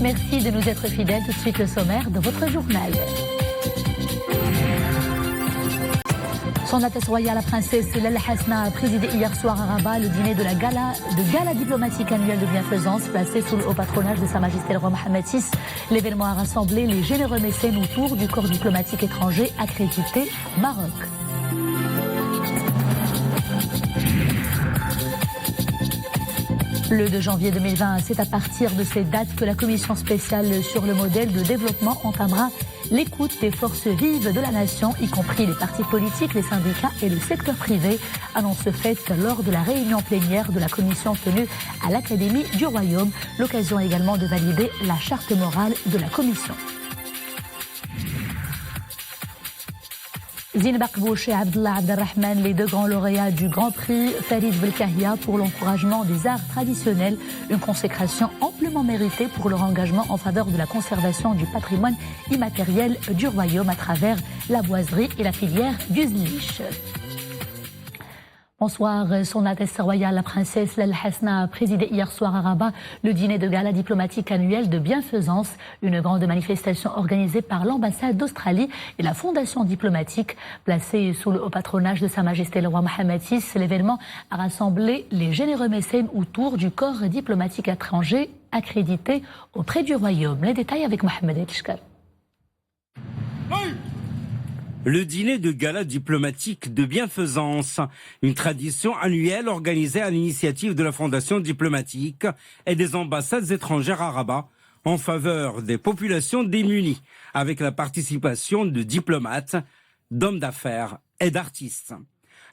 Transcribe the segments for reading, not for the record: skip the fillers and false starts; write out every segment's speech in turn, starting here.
Merci de nous être fidèles. Tout de suite le sommaire de votre journal. Son Altesse Royale la Princesse Lalla Hasna a présidé hier soir à Rabat le dîner de la gala diplomatique annuelle de bienfaisance placé sous le haut patronage de Sa Majesté le Roi Mohammed VI. L'événement a rassemblé les généreux mécènes autour du corps diplomatique étranger accrédité Maroc. Le 2 janvier 2020, c'est à partir de cette date que la commission spéciale sur le modèle de développement entamera l'écoute des forces vives de la nation, y compris les partis politiques, les syndicats et le secteur privé. Annonce faite lors de la réunion plénière de la commission tenue à l'Académie du Royaume. L'occasion également de valider la charte morale de la commission. Zine Bakbouch et Abdallah Abdelrahman, les deux grands lauréats du Grand Prix Farid Belkahia pour l'encouragement des arts traditionnels, une consécration amplement méritée pour leur engagement en faveur de la conservation du patrimoine immatériel du Royaume à travers la boiserie et la filière du Zlich. Bonsoir, Son Altesse Royale la Princesse Lalla Hasna a présidé hier soir à Rabat le dîner de gala diplomatique annuel de bienfaisance, une grande manifestation organisée par l'ambassade d'Australie et la fondation diplomatique placée sous le haut patronage de Sa Majesté le Roi Mohammed VI. L'événement a rassemblé les généreux mécènes autour du corps diplomatique étranger accrédité auprès du Royaume. Les détails avec Mohamed El-Shkar. Le dîner de gala diplomatique de bienfaisance, une tradition annuelle organisée à l'initiative de la Fondation diplomatique et des ambassades étrangères à Rabat en faveur des populations démunies, avec la participation de diplomates, d'hommes d'affaires et d'artistes.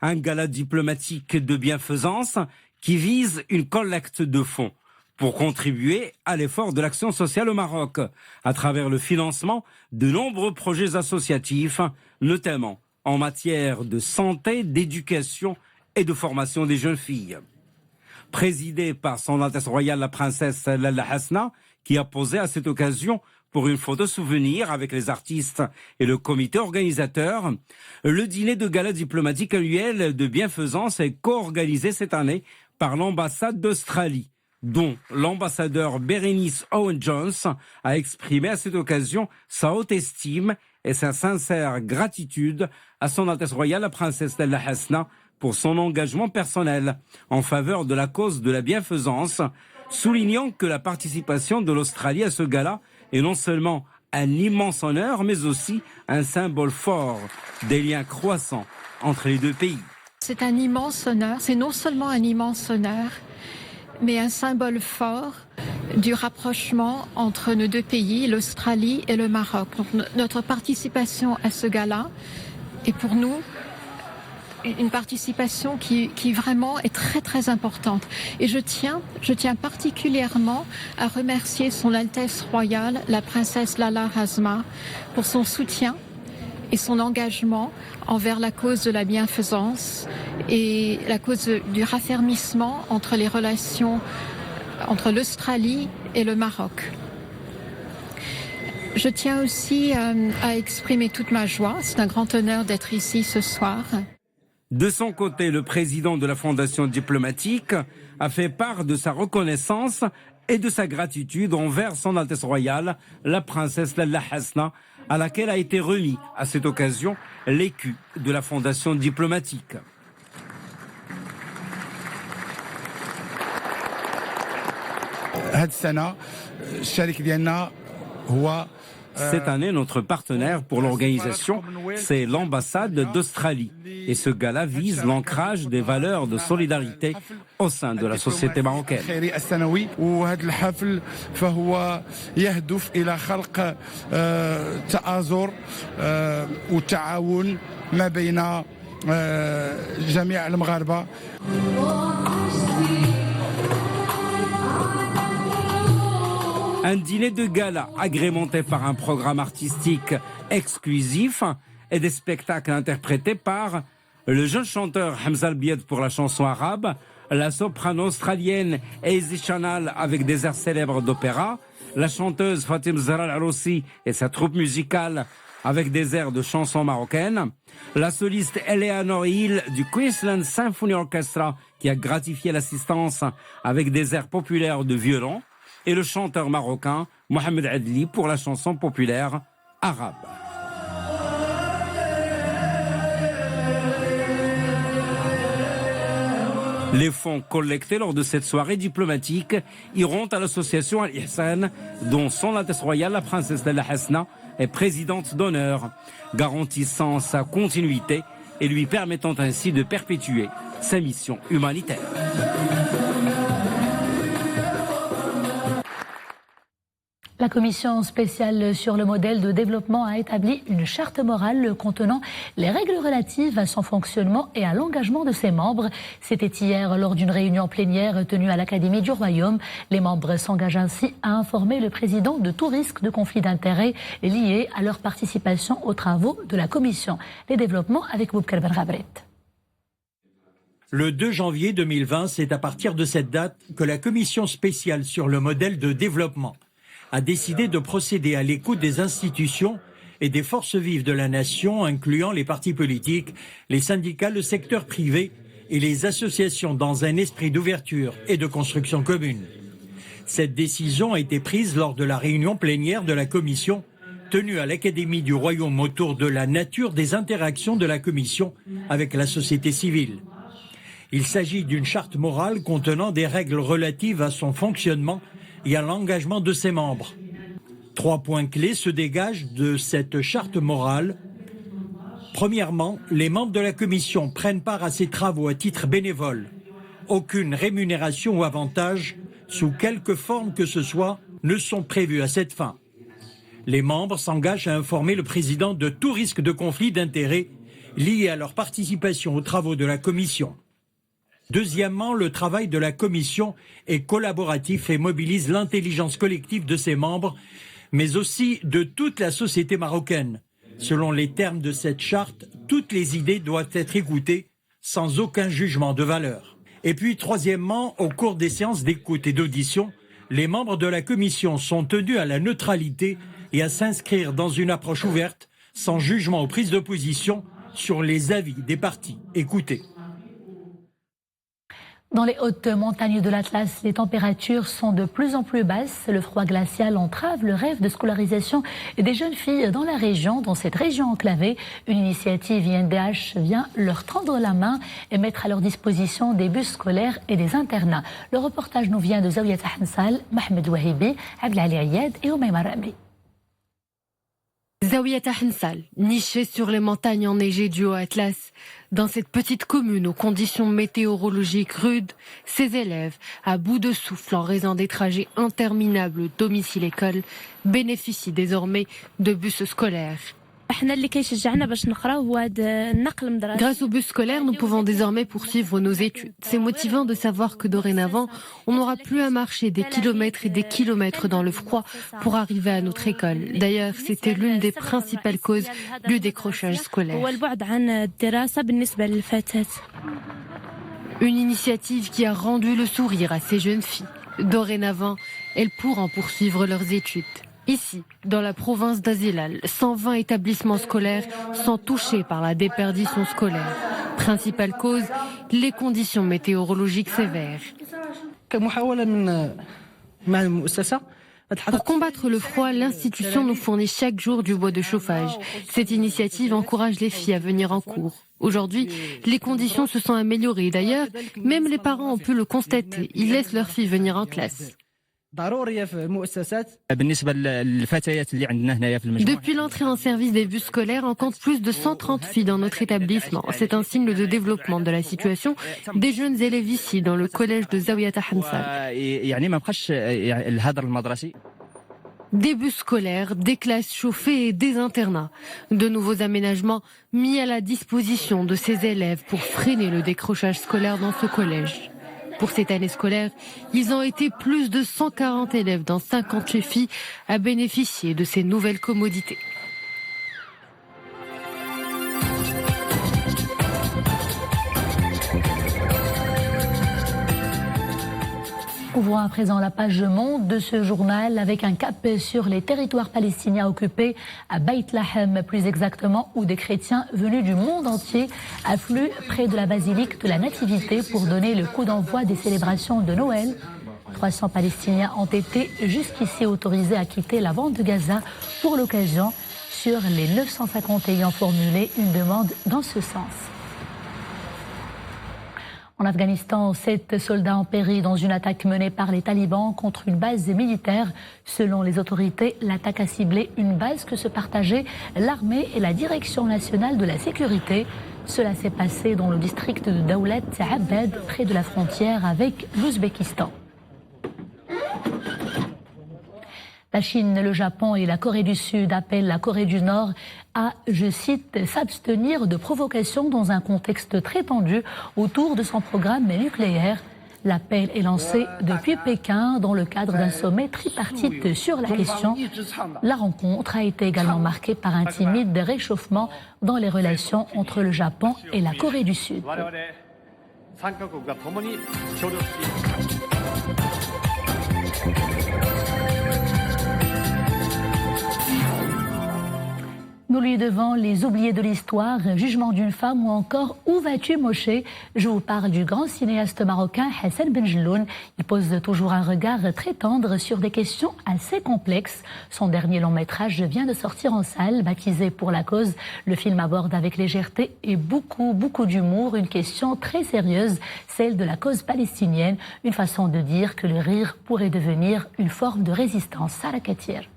Un gala diplomatique de bienfaisance qui vise une collecte de fonds pour contribuer à l'effort de l'action sociale au Maroc, à travers le financement de nombreux projets associatifs, notamment en matière de santé, d'éducation et de formation des jeunes filles. Présidé par Son Altesse Royale la Princesse Lalla Hasna, qui a posé à cette occasion pour une photo souvenir avec les artistes et le comité organisateur, le dîner de gala diplomatique annuel de bienfaisance est co-organisé cette année par l'ambassade d'Australie, dont l'ambassadeur Berenice Owen-Jones a exprimé à cette occasion sa haute estime et sa sincère gratitude à Son Altesse Royale la Princesse Lalla Hasna pour son engagement personnel en faveur de la cause de la bienfaisance, soulignant que la participation de l'Australie à ce gala est non seulement un immense honneur, mais aussi un symbole fort des liens croissants entre les deux pays. C'est un immense honneur, c'est non seulement un immense honneur, mais un symbole fort du rapprochement entre nos deux pays, l'Australie et le Maroc. Donc, notre participation à ce gala est pour nous une participation qui vraiment est très très importante. Et je tiens particulièrement à remercier Son Altesse Royale, la Princesse Lalla Hasna, pour son soutien et son engagement envers la cause de la bienfaisance et la cause du raffermissement entre les relations entre l'Australie et le Maroc. Je tiens aussi à exprimer toute ma joie. C'est un grand honneur d'être ici ce soir. De son côté, le président de la Fondation diplomatique a fait part de sa reconnaissance et de sa gratitude envers Son Altesse Royale, la Princesse Lalla Hasna, à laquelle a été remis à cette occasion l'écu de la Fondation diplomatique. Cette année, notre partenaire pour l'organisation, c'est l'ambassade d'Australie. Et ce gala vise l'ancrage des valeurs de solidarité au sein de la société marocaine. Un dîner de gala agrémenté par un programme artistique exclusif et des spectacles interprétés par le jeune chanteur Hamza Al-Bied pour la chanson arabe, la soprano australienne Easy Chanal avec des airs célèbres d'opéra, la chanteuse Fatim Zahra Al-Aroussi et sa troupe musicale avec des airs de chansons marocaines, la soliste Eleanor Hill du Queensland Symphony Orchestra qui a gratifié l'assistance avec des airs populaires de violon, et le chanteur marocain Mohamed Adli pour la chanson populaire arabe. Les fonds collectés lors de cette soirée diplomatique iront à l'association Al-Ihsan, dont Son Altesse Royale, la princesse Lalla Hasna, est présidente d'honneur, garantissant sa continuité et lui permettant ainsi de perpétuer sa mission humanitaire. La commission spéciale sur le modèle de développement a établi une charte morale contenant les règles relatives à son fonctionnement et à l'engagement de ses membres. C'était hier lors d'une réunion plénière tenue à l'Académie du Royaume. Les membres s'engagent ainsi à informer le président de tout risque de conflit d'intérêts lié à leur participation aux travaux de la commission. Les développements avec Boubkar Ben Ghabret. Le 2 janvier 2020, c'est à partir de cette date que la commission spéciale sur le modèle de développement a décidé de procéder à l'écoute des institutions et des forces vives de la nation, incluant les partis politiques, les syndicats, le secteur privé et les associations dans un esprit d'ouverture et de construction commune. Cette décision a été prise lors de la réunion plénière de la commission tenue à l'Académie du Royaume autour de la nature des interactions de la commission avec la société civile. Il s'agit d'une charte morale contenant des règles relatives à son fonctionnement et à l'engagement de ses membres. 3 points clés se dégagent de cette charte morale. Premièrement, les membres de la commission prennent part à ces travaux à titre bénévole. Aucune rémunération ou avantage, sous quelque forme que ce soit, ne sont prévus à cette fin. Les membres s'engagent à informer le président de tout risque de conflit d'intérêts lié à leur participation aux travaux de la commission. Deuxièmement, le travail de la commission est collaboratif et mobilise l'intelligence collective de ses membres, mais aussi de toute la société marocaine. Selon les termes de cette charte, toutes les idées doivent être écoutées sans aucun jugement de valeur. Et puis, troisièmement, au cours des séances d'écoute et d'audition, les membres de la commission sont tenus à la neutralité et à s'inscrire dans une approche ouverte, sans jugement ou prise de position sur les avis des parties écoutés. Dans les hautes montagnes de l'Atlas, les températures sont de plus en plus basses. Le froid glacial entrave le rêve de scolarisation des jeunes filles dans la région, dans cette région enclavée. Une initiative INDH vient leur tendre la main et mettre à leur disposition des bus scolaires et des internats. Le reportage nous vient de Zawiya Hansal, Mohamed Wahibi, Abdelali Ayed et Oumaima Rami. Zawiya Hansal, nichée sur les montagnes enneigées du Haut-Atlas. Dans cette petite commune aux conditions météorologiques rudes, ses élèves, à bout de souffle en raison des trajets interminables domicile-école, bénéficient désormais de bus scolaires. Grâce au bus scolaire, nous pouvons désormais poursuivre nos études. C'est motivant de savoir que dorénavant, on n'aura plus à marcher des kilomètres et des kilomètres dans le froid pour arriver à notre école. D'ailleurs, c'était l'une des principales causes du décrochage scolaire. Une initiative qui a rendu le sourire à ces jeunes filles. Dorénavant, elles pourront poursuivre leurs études. Ici, dans la province d'Azilal, 120 établissements scolaires sont touchés par la déperdition scolaire. Principale cause, les conditions météorologiques sévères. Pour combattre le froid, l'institution nous fournit chaque jour du bois de chauffage. Cette initiative encourage les filles à venir en cours. Aujourd'hui, les conditions se sont améliorées. D'ailleurs, même les parents ont pu le constater. Ils laissent leurs filles venir en classe. Depuis l'entrée en service des bus scolaires, on compte plus de 130 filles dans notre établissement. C'est un signe de développement de la situation des jeunes élèves ici, dans le collège de Zawiya Hansal. Des bus scolaires, des classes chauffées et des internats. De nouveaux aménagements mis à la disposition de ces élèves pour freiner le décrochage scolaire dans ce collège. Pour cette année scolaire, ils ont été plus de 140 élèves dans 58 filles à bénéficier de ces nouvelles commodités. Ouvrons à présent la page Monde de ce journal avec un cap sur les territoires palestiniens occupés à Beit Lahem, plus exactement, où des chrétiens venus du monde entier affluent près de la basilique de la Nativité pour donner le coup d'envoi des célébrations de Noël. 1300 Palestiniens ont été jusqu'ici autorisés à quitter la bande de Gaza pour l'occasion, sur les 950 ayant formulé une demande dans ce sens. En Afghanistan, 7 soldats ont péri dans une attaque menée par les talibans contre une base militaire. Selon les autorités, l'attaque a ciblé une base que se partageaient l'armée et la Direction nationale de la sécurité. Cela s'est passé dans le district de Dawlat Abad, près de la frontière avec l'Ouzbékistan. La Chine, le Japon et la Corée du Sud appellent la Corée du Nord à, je cite, s'abstenir de provocations dans un contexte très tendu autour de son programme nucléaire. L'appel est lancé depuis Pékin dans le cadre d'un sommet tripartite sur la question. La rencontre a été également marquée par un timide réchauffement dans les relations entre le Japon et la Corée du Sud. Nous lui devons les oubliés de l'histoire, Jugement d'une femme ou encore Où vas-tu Moshe? Je vous parle du grand cinéaste marocain Hassan Benjelloun. Il pose toujours un regard très tendre sur des questions assez complexes. Son dernier long métrage vient de sortir en salle, baptisé Pour la cause. Le film aborde avec légèreté et beaucoup d'humour une question très sérieuse, celle de la cause palestinienne. Une façon de dire que le rire pourrait devenir une forme de résistance. Sarah Katir.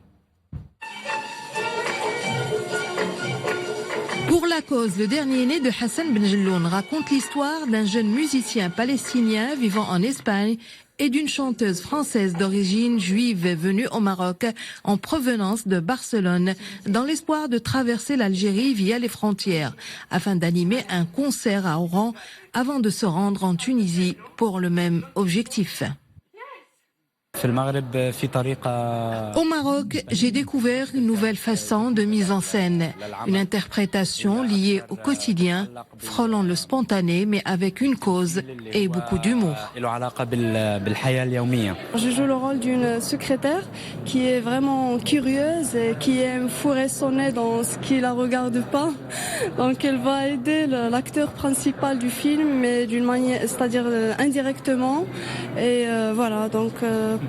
Pour la cause, le dernier né de Hassan Benjelloun raconte l'histoire d'un jeune musicien palestinien vivant en Espagne et d'une chanteuse française d'origine juive venue au Maroc en provenance de Barcelone dans l'espoir de traverser l'Algérie via les frontières afin d'animer un concert à Oran avant de se rendre en Tunisie pour le même objectif. Au Maroc, j'ai découvert une nouvelle façon de mise en scène, une interprétation liée au quotidien, frôlant le spontané mais avec une cause et beaucoup d'humour. Je joue le rôle d'une secrétaire qui est vraiment curieuse et qui aime fourrer son nez dans ce qui la regarde pas. Donc elle va aider l'acteur principal du film, mais d'une manière, c'est-à-dire indirectement. Et voilà, donc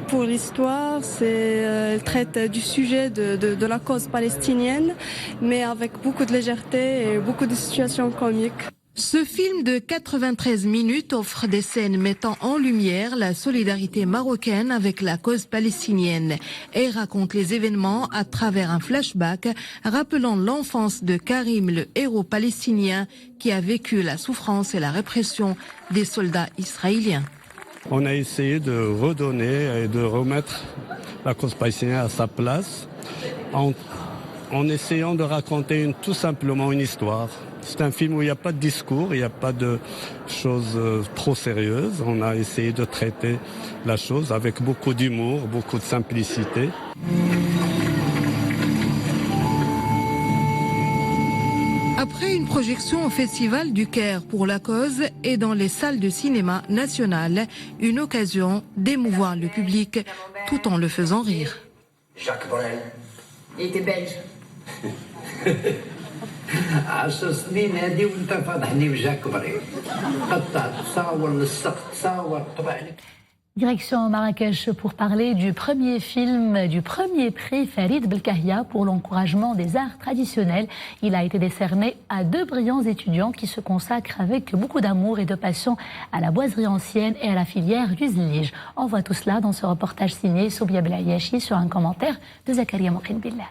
pour l'histoire, elle traite du sujet de la cause palestinienne, mais avec beaucoup de légèreté et beaucoup de situations comiques. Ce film de 93 minutes offre des scènes mettant en lumière la solidarité marocaine avec la cause palestinienne et raconte les événements à travers un flashback rappelant l'enfance de Karim, le héros palestinien qui a vécu la souffrance et la répression des soldats israéliens. On a essayé de redonner et de remettre la cause palestinienne à sa place en essayant de raconter tout simplement une histoire. C'est un film où il n'y a pas de discours, il n'y a pas de choses trop sérieuses. On a essayé de traiter la chose avec beaucoup d'humour, beaucoup de simplicité. Après une projection au Festival du Caire pour la cause et dans les salles de cinéma nationales, une occasion d'émouvoir le public tout en le faisant rire. Jacques Brel. Il était belge. 10 سنين هذه وانت فاضحني بجاك بريل قطع تصاور لصق تصاور طبع عليك. Direction Marrakech pour parler du premier film, du premier prix Farid Belkahia pour l'encouragement des arts traditionnels. Il a été décerné à 2 brillants étudiants qui se consacrent avec beaucoup d'amour et de passion à la boiserie ancienne et à la filière du zlige. On voit tout cela dans ce reportage signé Soubia Belayachi sur un commentaire de Zakaria Mokin Billah.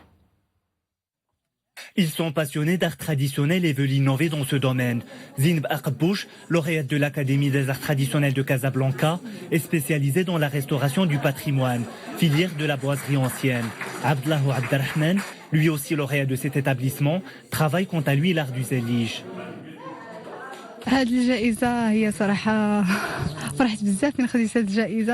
Ils sont passionnés d'art traditionnel et veulent innover dans ce domaine. Zinb Akbouch, lauréate de l'Académie des arts traditionnels de Casablanca, est spécialisée dans la restauration du patrimoine, filière de la boiserie ancienne. Abdallah Abdelrahman, lui aussi lauréat de cet établissement, travaille quant à lui l'art du zélige.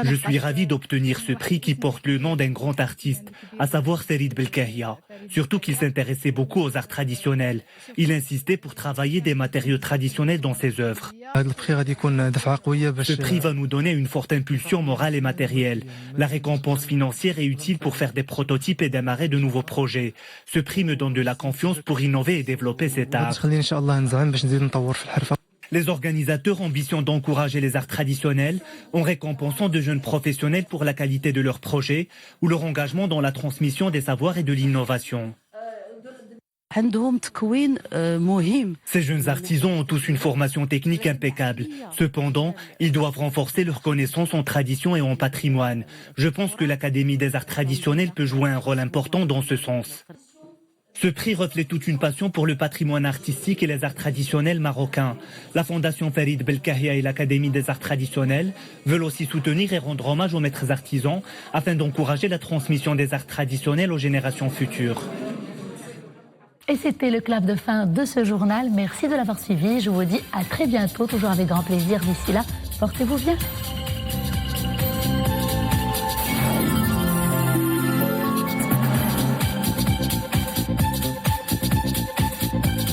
Je suis ravi d'obtenir ce prix qui porte le nom d'un grand artiste, à savoir Farid Belkahia. Surtout qu'il s'intéressait beaucoup aux arts traditionnels. Il insistait pour travailler des matériaux traditionnels dans ses œuvres. Ce prix va nous donner une forte impulsion morale et matérielle. La récompense financière est utile pour faire des prototypes et démarrer de nouveaux projets. Ce prix me donne de la confiance pour innover et développer cet art. Les organisateurs ambitionnent d'encourager les arts traditionnels en récompensant de jeunes professionnels pour la qualité de leurs projets ou leur engagement dans la transmission des savoirs et de l'innovation. Ces jeunes artisans ont tous une formation technique impeccable. Cependant, ils doivent renforcer leurs connaissances en tradition et en patrimoine. Je pense que l'Académie des arts traditionnels peut jouer un rôle important dans ce sens. Ce prix reflète toute une passion pour le patrimoine artistique et les arts traditionnels marocains. La Fondation Farid Belkahia et l'Académie des arts traditionnels veulent aussi soutenir et rendre hommage aux maîtres artisans afin d'encourager la transmission des arts traditionnels aux générations futures. Et c'était le clap de fin de ce journal. Merci de l'avoir suivi. Je vous dis à très bientôt, toujours avec grand plaisir. D'ici là, portez-vous bien.